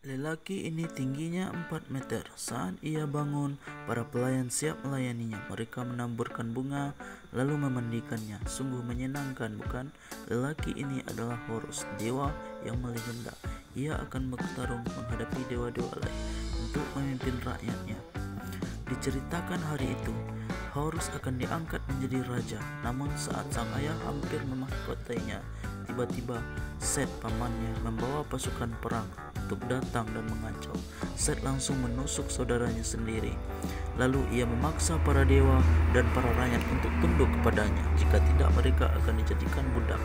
Lelaki ini tingginya 4 meter. Saat ia bangun, para pelayan siap melayaninya. Mereka menaburkan bunga, lalu memandikannya. Sungguh menyenangkan, bukan? Lelaki ini adalah Horus, dewa yang melegenda. Ia akan bertarung menghadapi dewa-dewa lain untuk memimpin rakyatnya. Diceritakan hari itu, Horus akan diangkat menjadi raja. Namun saat sang ayah hampir memahkotainya, tiba-tiba Set pamannya membawa pasukan perang untuk datang dan mengancam. Set langsung menusuk saudaranya sendiri. Lalu ia memaksa para dewa dan para rakyat untuk tunduk kepadanya. Jika tidak, mereka akan dijadikan budak.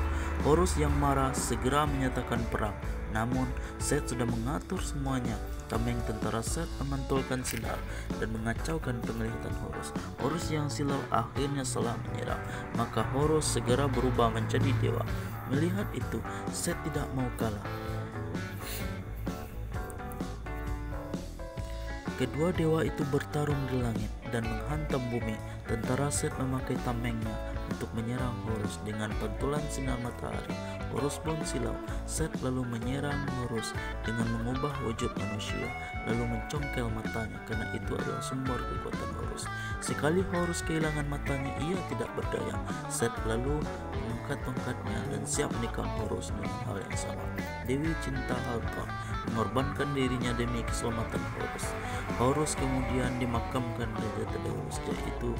Horus yang marah segera menyatakan perang. Namun Set sudah mengatur semuanya. Tameng tentara Set memantulkan sinar dan mengacaukan penglihatan Horus. Horus yang silau akhirnya salah menyerang. Maka Horus segera berubah menjadi dewa. Melihat itu, Set tidak mau kalah. Kedua dewa itu bertarung di langit dan menghantam bumi. Tentara Set memakai tamengnya untuk menyerang Horus dengan pantulan sinar matahari. Horus pun silau. Set lalu menyerang Horus dengan mengubah wujud manusia, lalu mencongkel matanya karena itu adalah sumber kekuatan Horus. Sekali Horus kehilangan matanya, ia tidak berdaya. Set lalu mengangkat tongkatnya dan siap menikam Horus dengan hal yang sama. Dewi cinta harta mengorbankan dirinya demi keselamatan Horus. Horus kemudian dimakamkan raja terdahulu. Sejak itu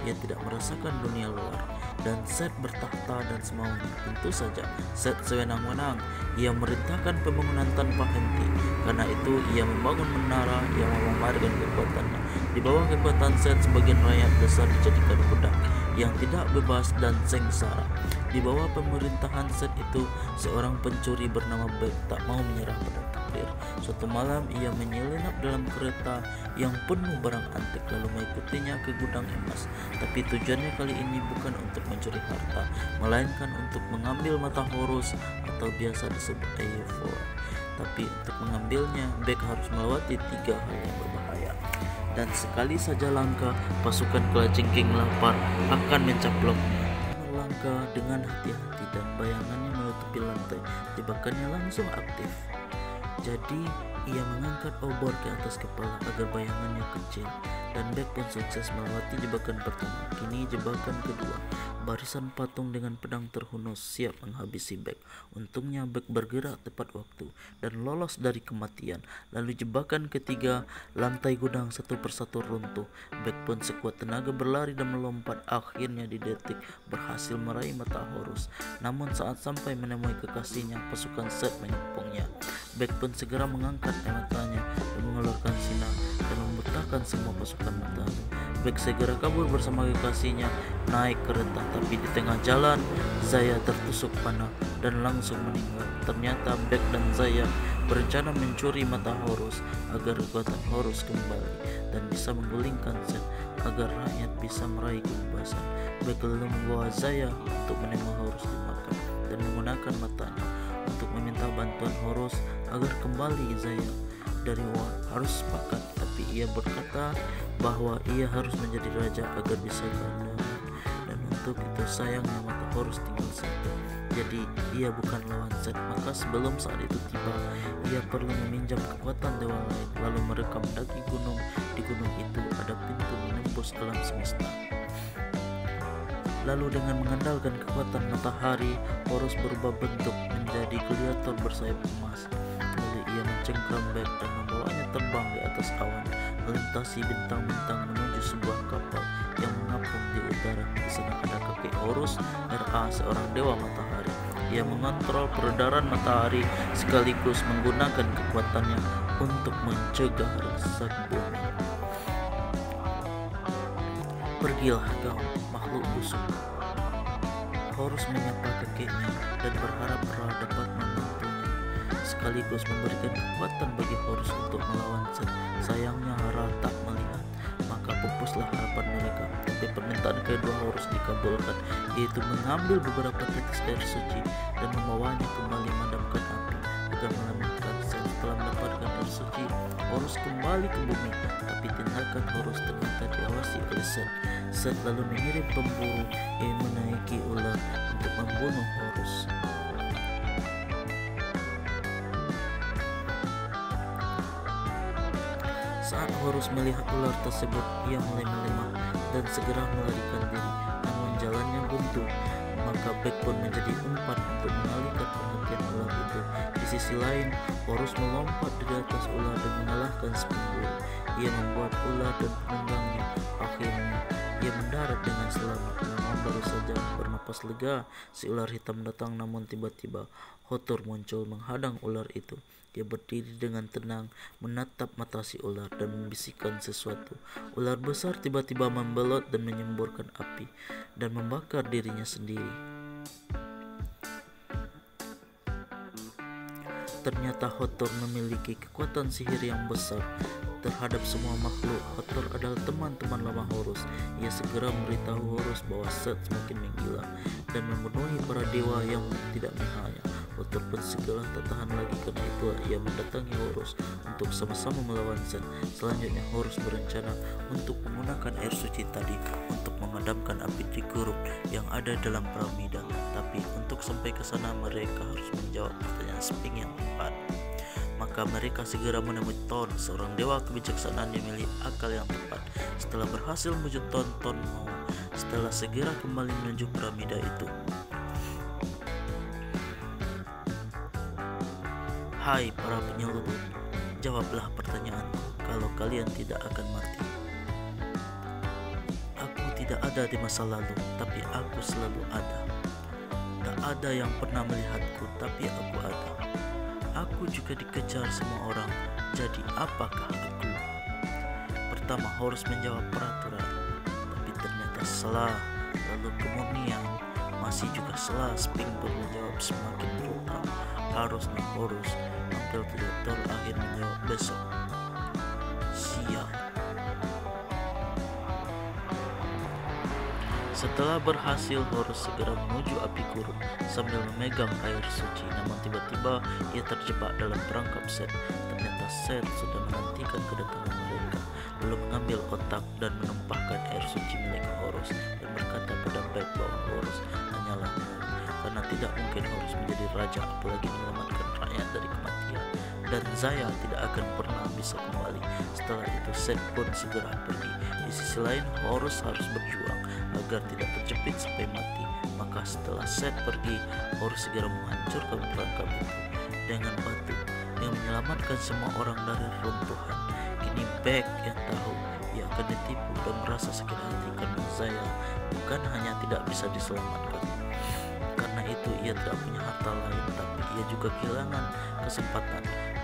ia tidak merasakan dunia luar dan Set bertahta dan semaunya. Tentu saja Set sewenang-wenang. Ia merintahkan pembangunan tanpa henti. Karena itu ia membangun menara yang memamerkan kekuatannya. Di bawah kekuatan Set, sebagian rakyat besar dijadikan budak yang tidak bebas dan sengsara. Di bawah pemerintahan Set itu, seorang pencuri bernama Bek tak mau menyerah pada takdir. Suatu malam ia menyelinap dalam kereta yang penuh barang antik lalu mengikutinya ke gudang emas. Tapi tujuannya kali ini bukan untuk mencuri harta, melainkan untuk mengambil mata Horus atau biasa disebut Eiffel. Tapi untuk mengambilnya, Bek harus melewati 3 hal yang berbahaya. Dan sekali saja langkah, pasukan kelajengking lapar akan mencaploknya. Melangkah dengan hati-hati dan bayangannya menutupi lantai. Jebakannya langsung aktif. Jadi ia mengangkat obor ke atas kepala agar bayangannya kecil. Dan Bek pun sukses melewati jebakan pertama. Kini jebakan kedua. Barisan patung dengan pedang terhunus siap menghabisi Bek. Untungnya Bek bergerak tepat waktu dan lolos dari kematian. Lalu jebakan ketiga, lantai gudang satu persatu runtuh. Bek pun sekuat tenaga berlari dan melompat. Akhirnya di detik berhasil meraih mata Horus. Namun saat sampai menemui kekasihnya, pasukan Set menyepungnya. Bek pun segera mengangkat matanya dan mengeluarkan sinar dan membutahkan semua pasukan matahari. Bek segera kabur bersama kekasihnya naik kereta, tapi di tengah jalan Zaya tertusuk panah dan langsung meninggal. Ternyata Bek dan Zaya berencana mencuri mata Horus agar kekuatan Horus kembali dan bisa menggulingkan Set agar rakyat bisa meraih kebebasan. Bek lalu membawa Zaya untuk menembak Horus di makam dan menggunakan matanya untuk meminta bantuan Horus agar kembali. Zaya dari War harus sepakat, tapi ia berkata bahwa ia harus menjadi raja agar bisa keadaan, dan untuk itu sayangnya mata Horus tinggal satu. Jadi ia bukan lawan Set. Maka sebelum saat itu tiba, ia perlu meminjam kekuatan dewa lain. Lalu mereka mendaki gunung. Di gunung itu ada pintu menembus alam semesta. Lalu dengan mengandalkan kekuatan matahari, Horus berubah bentuk menjadi gladiator bersayap emas. Lalu ia mencengkram Bek dan membawanya terbang di atas awan, melintasi bintang-bintang menuju sebuah kapal yang mengapung di udara. Di sana ada kakek Horus, Ra, seorang dewa matahari. Ia mengontrol peredaran matahari sekaligus menggunakan kekuatannya untuk mencegah rusak bumi. Pergilah kau, makhluk busuk. Horus menyapa kakeknya dan berharap Ra dapat membantunya, sekaligus memberikan kekuatan bagi Horus untuk melawan Set. Sayangnya Ra tak melihat, maka pupuslah harapan mereka. Tapi permintaan kedua Horus dikabulkan, yaitu mengambil beberapa tetes air suci dan membawanya kembali memadamkan api agar menyelamatkan Set. Setelah mendapatkan air suci, Horus kembali ke bumi, tapi tindakan Horus ternyata diawasi oleh Set. Set lalu mengirim pemburu yang menaiki ular untuk membunuh Horus. Saat Horus melihat ular tersebut, ia mulai melemah dan segera melarikan diri, namun jalannya buntu. Maka Beck pun menjadi umpan untuk mengalihkan perhatian ular itu. Di sisi lain, Horus melompat di atas ular dan mengalahkan Spinbul. Ia membuat ular dan penunggangnya. Akhirnya, ia mendarat dengan selamat. Namun baru saja bernapas lega, si ular hitam datang, namun tiba-tiba Hathor muncul menghadang ular itu. Dia berdiri dengan tenang, menatap mata si ular dan membisikkan sesuatu. Ular besar tiba-tiba membelot dan menyemburkan api dan membakar dirinya sendiri. Ternyata Hathor memiliki kekuatan sihir yang besar terhadap semua makhluk. Hathor adalah teman-teman lama Horus. Ia segera memberitahu Horus bahwa Seth semakin menggila dan memenuhi para dewa yang tidak nihaya. Hathor pun segera tak tahan lagi, karena itu ia mendatangi Horus untuk sama-sama melawan Seth. Selanjutnya Horus berencana untuk menggunakan air suci tadi untuk memadamkan api di gurun yang ada dalam piramida. Tapi untuk sampai ke sana mereka harus menjawab pertanyaan Sphinx yang tepat. Maka mereka segera menemui Thon, seorang dewa kebijaksanaan yang memiliki akal yang tepat. Setelah berhasil membujuk Thon mau setelah segera kembali menuju piramida itu. Hai para penyeluduk, jawablah pertanyaanku kalau kalian tidak akan mati. Aku tidak ada di masa lalu, tapi aku selalu ada. Tak ada yang pernah melihatku, tapi aku ada. Aku juga dikejar semua orang, jadi apakah aku? Pertama Horus menjawab peraturan, tapi ternyata salah. Lalu kemurnian masih juga salah. Sphinx pun menjawab semakin brutal. Harusnya Horus hampir tidak terakhir menjawab besok. Siap. Setelah berhasil, Horus segera menuju api gurun sambil memegang air suci. Namun tiba-tiba ia terjebak dalam perangkap Seth. Ternyata Seth sudah menantikan kedatangan mereka, lalu mengambil otak dan menumpahkan air suci milik Horus dan berkata pada Beck bahwa Horus hanyalah murid, karena tidak mungkin Horus menjadi raja apalagi menyelamatkan rakyat dari kematian, dan Zaya tidak akan pernah bisa kembali. Setelah itu Seth pun segera pergi. Di sisi lain Horus harus berjuang agar tidak terjepit sampai mati. Maka setelah Seth pergi, Horus segera menghancurkan perangkap itu dengan batu yang menyelamatkan semua orang dari runtuhan. Kini Beck yang tahu ia akan ditipu dan merasa sakit hati karena Zaya bukan hanya tidak bisa diselamatkan. Karena itu ia tidak punya harta lain, tapi ia juga kehilangan kesempatan.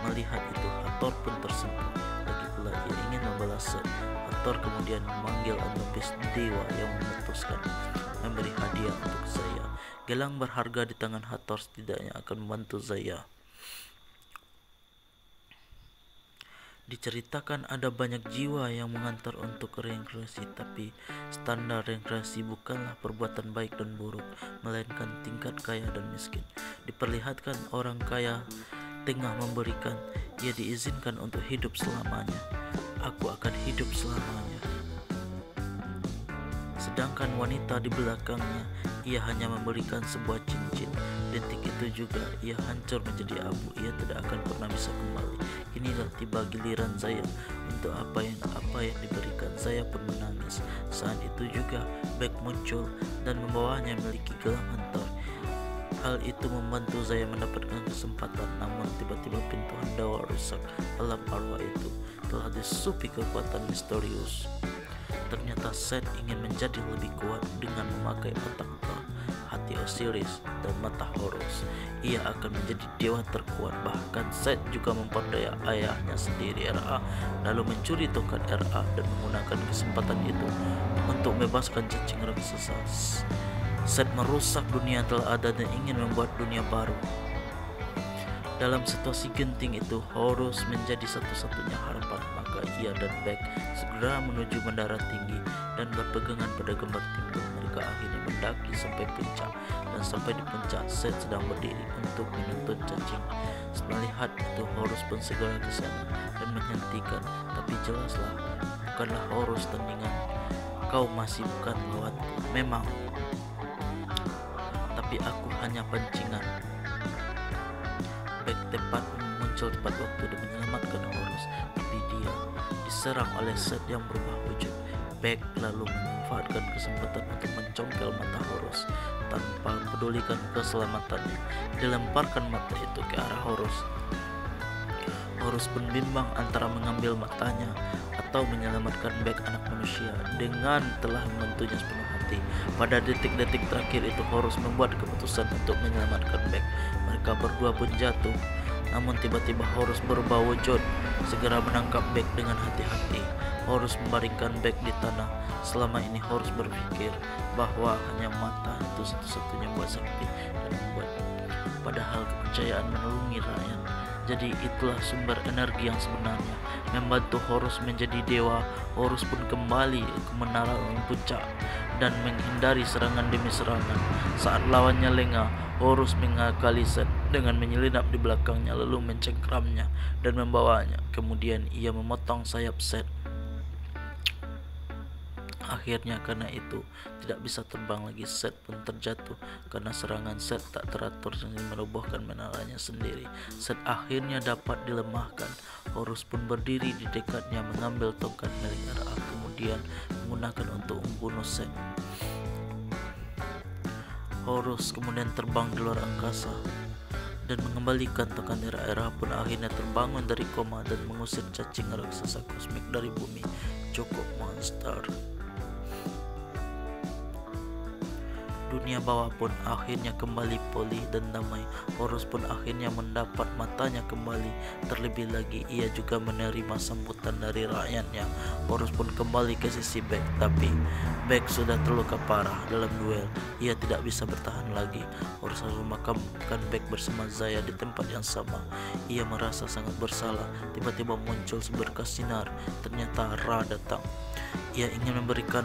Melihat itu Hathor pun tersentuh. Lagi pula ia ingin membalas Seth. Hathor kemudian memanggil Anubis, dewa yang memutuskan memberi hadiah untuk Zaya. Gelang berharga di tangan Hathor setidaknya akan membantu Zaya. Diceritakan ada banyak jiwa yang mengantar untuk reinkarnasi, tapi standar reinkarnasi bukanlah perbuatan baik dan buruk, melainkan tingkat kaya dan miskin. Diperlihatkan orang kaya tengah memberikan, ia diizinkan untuk hidup selamanya. Aku akan hidup selamanya. Sedangkan wanita di belakangnya, ia hanya memberikan sebuah cincin. Detik itu juga ia hancur menjadi abu. Ia tidak akan pernah bisa kembali. Inilah tiba giliran Zaya. Untuk apa yang diberikan, Zaya pun menangis. Saat itu juga Beck muncul dan membawanya memiliki gelang Hathor. Hal itu membantu Zaya mendapatkan kesempatan. Namun tiba-tiba pintu Handawa rusak. Alam arwah itu telah disupi kekuatan misterius. Ternyata Seth ingin menjadi lebih kuat dengan memakai otak Thor, hati Osiris, dan mata Horus. Ia akan menjadi dewa terkuat. Bahkan Seth juga memperdaya ayahnya sendiri, Ra, lalu mencuri tongkat Ra dan menggunakan kesempatan itu untuk membebaskan cacing raksasa. Seth merusak dunia yang telah ada dan ingin membuat dunia baru. Dalam situasi genting itu, Horus menjadi satu-satunya harapan. Maka ia dan Beck segera menuju mendarat tinggi dan berpegangan pada gambar timbul. Mereka akhirnya mendaki sampai puncak, dan sampai di puncak Seth sedang berdiri untuk menuntut cacing. Melihat itu, Horus pun segera ke sana dan menghentikan. Tapi jelaslah, bukanlah Horus tandingan. Kau masih bukan lawanku, memang, tapi aku hanya pancingan. Beck muncul tepat waktu dan menyelamatkan Horus, tapi dia diserang oleh Seth yang berubah wujud. Beck lalu memanfaatkan kesempatan untuk mencongkel mata Horus. Tanpa pedulikan keselamatannya, dilemparkan mata itu ke arah Horus. Horus pun bimbang antara mengambil matanya atau menyelamatkan Beck anak manusia dengan telah membantunya sepenuh hati. Pada detik-detik terakhir itu Horus membuat keputusan untuk menyelamatkan Beck. Mereka berdua pun jatuh. Namun tiba-tiba Horus berubah wujud, segera menangkap Beck dengan hati-hati. Horus membaringkan Beck di tanah. Selama ini Horus berpikir bahwa hanya mata itu satu-satunya buat sakti dan membuat. Padahal kepercayaan menolongi rakyat. Jadi itulah sumber energi yang sebenarnya membantu Horus menjadi dewa. Horus pun kembali ke menara puncak dan menghindari serangan demi serangan. Saat lawannya lengah, Horus mengakali Seth dengan menyelinap di belakangnya lalu mencengkramnya dan membawanya. Kemudian ia memotong sayap Seth. Akhirnya karena itu tidak bisa terbang lagi. Seth pun terjatuh karena serangan Seth tak teratur yang merobohkan menaranya sendiri. Seth akhirnya dapat dilemahkan. Horus pun berdiri di dekatnya mengambil tongkat milik Ra, kemudian menggunakan untuk membunuh Seth. Horus kemudian terbang di luar angkasa dan mengembalikan tongkat Ra. Ra pun akhirnya terbangun dari koma dan mengusir cacing raksasa kosmik dari bumi. Cukup monster. Dunia bawah pun akhirnya kembali pulih dan damai. Horus pun akhirnya mendapat matanya kembali. Terlebih lagi ia juga menerima sambutan dari rakyatnya. Horus pun kembali ke sisi Beck, tapi Beck sudah terluka parah dalam duel. Ia tidak bisa bertahan lagi. Horus harus memakamkan Beck bersama Zaya di tempat yang sama. Ia merasa sangat bersalah. Tiba-tiba muncul seberkas sinar. Ternyata Ra datang. Ia ingin memberikan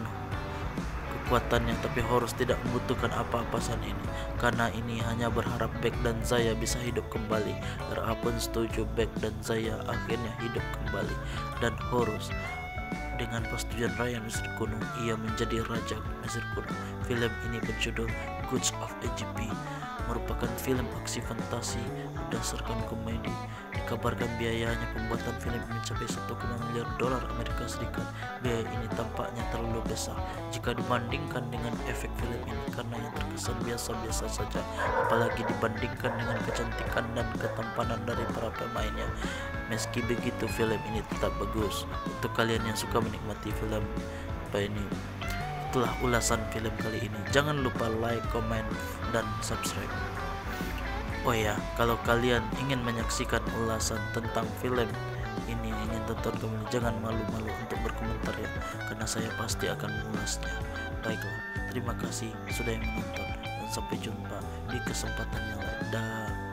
kekuatannya, tapi Horus tidak membutuhkan apa-apa saat ini. Karena ini hanya berharap Beck dan Zaya bisa hidup kembali. Ra pun setuju Beck dan Zaya akhirnya hidup kembali. Dan Horus dengan persetujuan rakyat Mesir kuno, ia menjadi raja Mesir kuno. Film ini berjudul Gods of Egypt, merupakan film aksi fantasi berdasarkan komedi. Dikabarkan biayanya pembuatan film mencapai 1,5 miliar dolar Amerika Serikat. Biaya ini tampaknya terlalu besar jika dibandingkan dengan efek film ini karena yang terkesan biasa-biasa saja, apalagi dibandingkan dengan kecantikan dan ketampanan dari para pemainnya. Meski begitu, film ini tetap bagus. Untuk kalian yang suka menikmati film ini, itulah ulasan film kali ini. Jangan lupa like, comment, dan subscribe. Oh ya, kalau kalian ingin menyaksikan ulasan tentang film ini, ingin tonton kembali, jangan malu-malu untuk berkomentar ya, karena saya pasti akan mengulasnya. Baiklah, terima kasih sudah yang menonton dan sampai jumpa di kesempatan yang lain. Dah.